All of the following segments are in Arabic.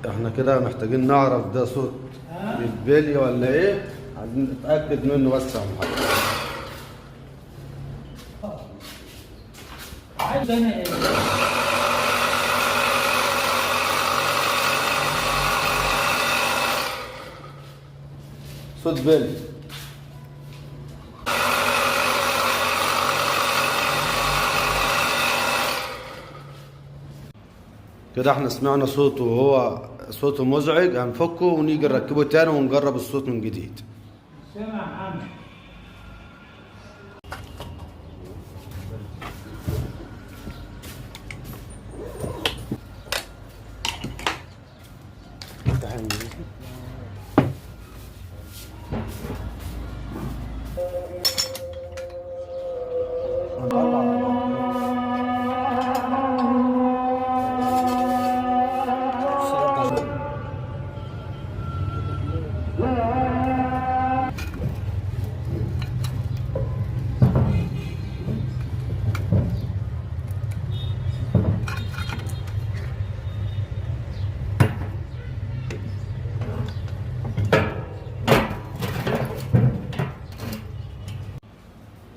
احنا كده محتاجين نعرف ده صوت البلي ولا ايه، عايزين نتأكد منه بس يا محمد. صوت بلي. كده احنا سمعنا صوته وهو صوته مزعج، هنفكه ونيجي نركبه تاني ونجرب الصوت من جديد. سامع محمد؟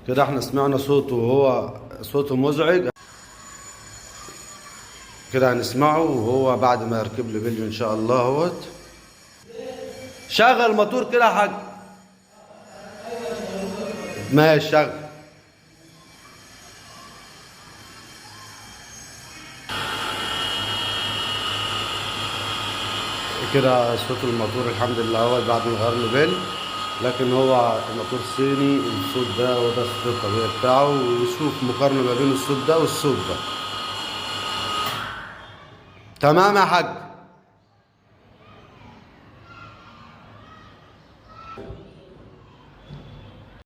كده احنا سمعنا صوته وهو صوته مزعج، كده هنسمعه وهو بعد ما يركب لي فيديو ان شاء الله اهوت. شغل الموتور كده يا حاج. ماشي شغل. كده صوت الموتور الحمد لله اهوت بعد ما غير له بيل، لكن هو الموتور صيني، الصوت ده وده الصوت الطبيعي بتاعه، ويشوف مقارنة ما بين الصوت ده والصوت ده. تمام يا حاج.